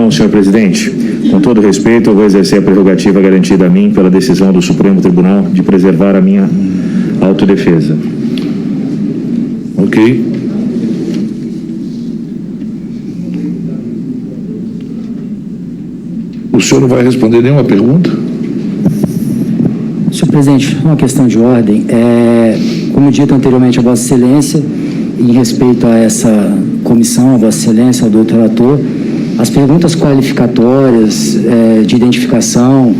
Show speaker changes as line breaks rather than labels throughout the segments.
Não, senhor presidente. Com todo respeito, eu vou exercer a prerrogativa garantida a mim pela decisão do Supremo Tribunal de preservar a minha autodefesa.
Ok. O senhor não vai responder nenhuma pergunta?
Senhor presidente, uma questão de ordem. Como dito anteriormente a Vossa Excelência, em respeito a essa comissão, a Vossa Excelência, ao doutor relator, as perguntas qualificatórias de identificação,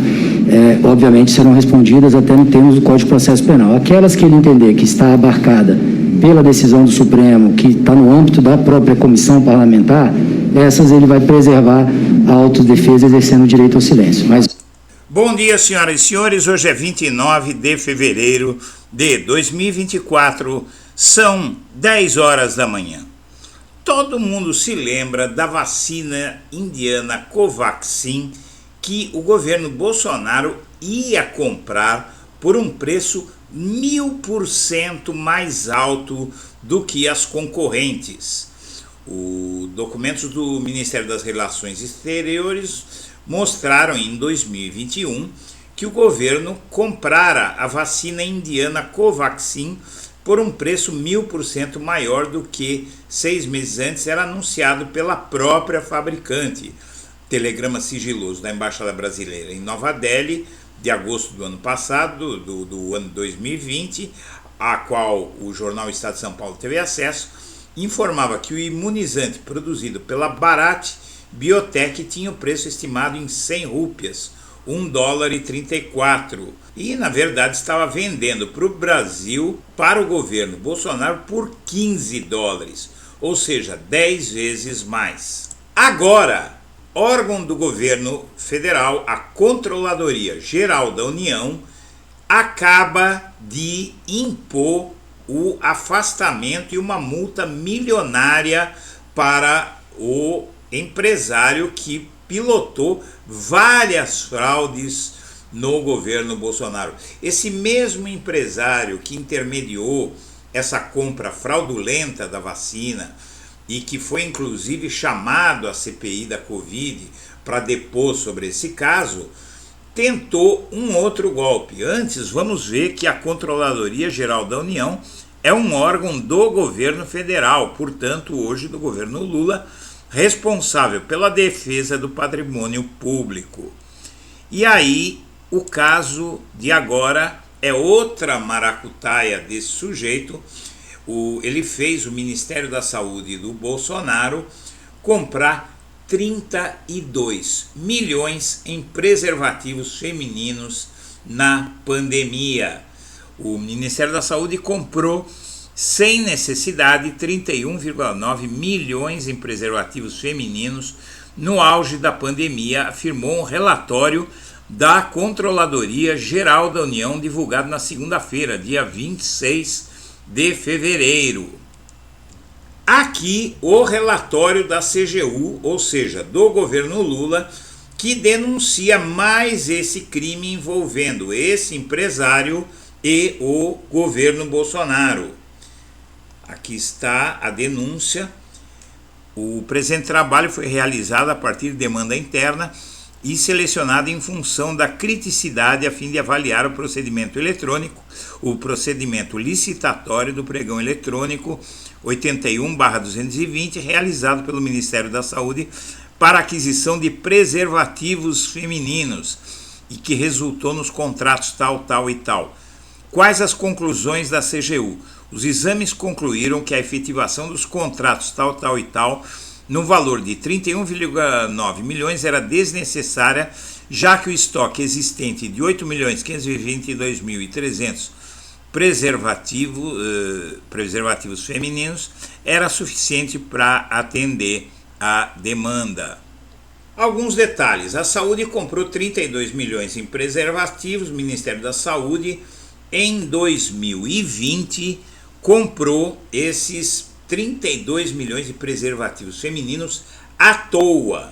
obviamente, serão respondidas até no termos do Código de Processo Penal. Aquelas que ele entender que está abarcada pela decisão do Supremo, que está no âmbito da própria comissão parlamentar, essas ele vai preservar a autodefesa exercendo o direito ao silêncio.
Bom dia, senhoras e senhores. Hoje é 29 de fevereiro de 2024, são 10 horas da manhã. Todo mundo se lembra da vacina indiana Covaxin que o governo Bolsonaro ia comprar por um preço 1000% mais alto do que as concorrentes. Os documentos do Ministério das Relações Exteriores mostraram em 2021 que o governo comprara a vacina indiana Covaxin por um preço 1000% maior do que 6 meses antes era anunciado pela própria fabricante. Telegrama sigiloso da Embaixada Brasileira em Nova Delhi, de agosto do ano passado, do ano 2020, a qual o jornal Estado de São Paulo teve acesso, informava que o imunizante produzido pela Bharat Biotech tinha o preço estimado em 100 rúpias, $1,34, e na verdade estava vendendo para o Brasil, para o governo Bolsonaro, por $15, ou seja, 10 vezes mais. Agora, órgão do governo federal, a Controladoria Geral da União, acaba de impor o afastamento e uma multa milionária para o empresário que pilotou várias fraudes no governo Bolsonaro. Esse mesmo empresário que intermediou essa compra fraudulenta da vacina e que foi inclusive chamado à CPI da Covid para depor sobre esse caso, tentou um outro golpe. Antes, vamos ver que a Controladoria Geral da União é um órgão do governo federal, portanto, hoje do governo Lula, responsável pela defesa do patrimônio público. E aí, o caso de agora é outra maracutaia desse sujeito. Ele fez o Ministério da Saúde do Bolsonaro comprar 32 milhões em preservativos femininos na pandemia. O Ministério da Saúde comprou sem necessidade 31,9 milhões em preservativos femininos no auge da pandemia, afirmou um relatório da Controladoria Geral da União divulgado na segunda-feira, dia 26 de fevereiro. Aqui o relatório da CGU, ou seja, do governo Lula, que denuncia mais esse crime envolvendo esse empresário e o governo Bolsonaro. Aqui está a denúncia. O presente trabalho foi realizado a partir de demanda interna e selecionado em função da criticidade a fim de avaliar o procedimento eletrônico, o procedimento licitatório do pregão eletrônico 81/220, realizado pelo Ministério da Saúde para aquisição de preservativos femininos e que resultou nos contratos tal e tal. Quais as conclusões da CGU? Os exames concluíram que a efetivação dos contratos tal e tal, no valor de 31,9 milhões, era desnecessária, já que o estoque existente de 8.522.300 preservativos femininos era suficiente para atender a demanda. Alguns detalhes: a Saúde comprou 32 milhões em preservativos, o Ministério da Saúde, em 2020, comprou esses 32 milhões de preservativos femininos à toa.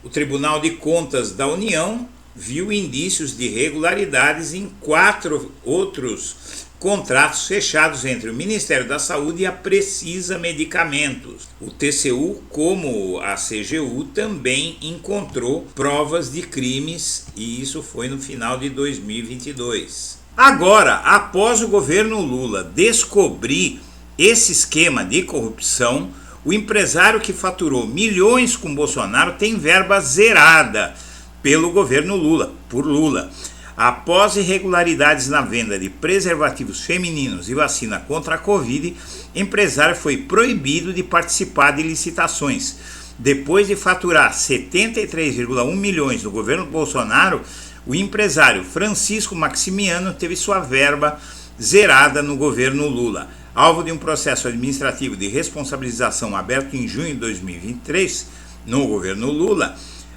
O Tribunal de Contas da União viu indícios de irregularidades em 4 outros contratos fechados entre o Ministério da Saúde e a Precisa Medicamentos. O TCU, como a CGU, também encontrou provas de crimes, e isso foi no final de 2022. Agora, após o governo Lula descobrir esse esquema de corrupção, o empresário que faturou milhões com Bolsonaro tem verba zerada pelo governo Lula, por Lula. Após irregularidades na venda de preservativos femininos e vacina contra a Covid, empresário foi proibido de participar de licitações. Depois de faturar 73,1 milhões no governo Bolsonaro, o empresário Francisco Maximiano teve sua verba zerada no governo Lula. Alvo de um processo administrativo de responsabilização aberto em junho de 2023, no governo Lula,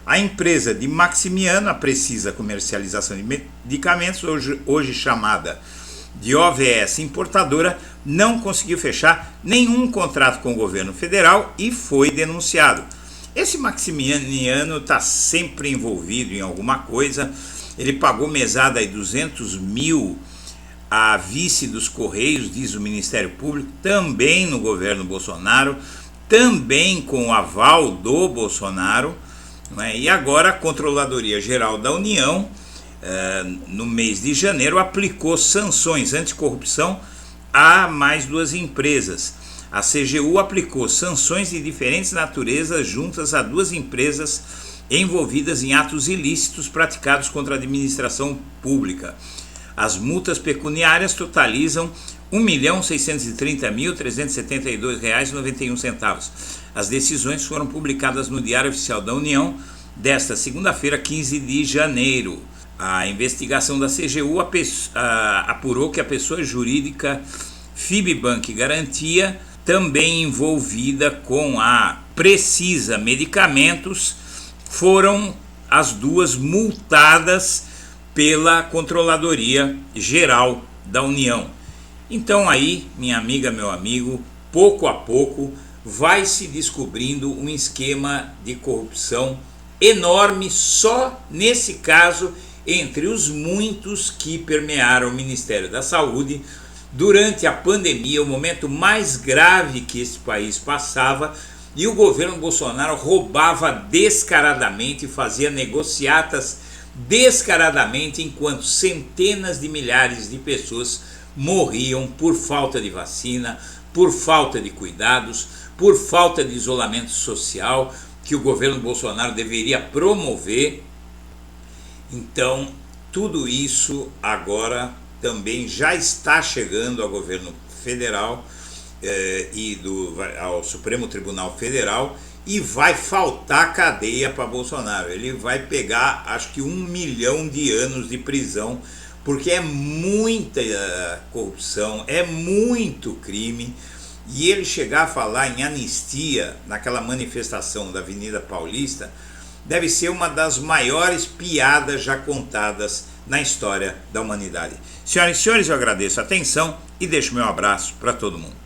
a empresa de Maximiano, a Precisa Comercialização de Medicamentos, hoje chamada de OVS Importadora, não conseguiu fechar nenhum contrato com o governo federal e foi denunciado. Esse Maximiano está sempre envolvido em alguma coisa. Ele pagou mesada de 200 mil à vice dos Correios, diz o Ministério Público, também no governo Bolsonaro, também com o aval do Bolsonaro. E agora a Controladoria Geral da União, no mês de janeiro, aplicou sanções anticorrupção a mais duas empresas. A CGU aplicou sanções de diferentes naturezas juntas a duas empresas envolvidas em atos ilícitos praticados contra a administração pública. As multas pecuniárias totalizam R$ 1.630.372,91. As decisões foram publicadas no Diário Oficial da União desta segunda-feira, 15 de janeiro. A investigação da CGU apurou que a pessoa jurídica Fibbank Garantia, também envolvida com a Precisa Medicamentos, foram as duas multadas pela Controladoria Geral da União. Então aí, minha amiga, meu amigo, pouco a pouco vai se descobrindo um esquema de corrupção enorme só nesse caso, entre os muitos que permearam o Ministério da Saúde durante a pandemia, o momento mais grave que esse país passava, e o governo Bolsonaro roubava descaradamente, fazia negociatas descaradamente, enquanto centenas de milhares de pessoas morriam por falta de vacina, por falta de cuidados, por falta de isolamento social que o governo Bolsonaro deveria promover. Então, tudo isso agora também já está chegando ao governo federal e ao Supremo Tribunal Federal, e vai faltar cadeia para Bolsonaro. Ele vai pegar, acho que 1 milhão de anos de prisão, porque é muita corrupção, é muito crime. E ele chegar a falar em anistia naquela manifestação da Avenida Paulista deve ser uma das maiores piadas já contadas na história da humanidade. Senhoras e senhores, eu agradeço a atenção e deixo meu abraço para todo mundo.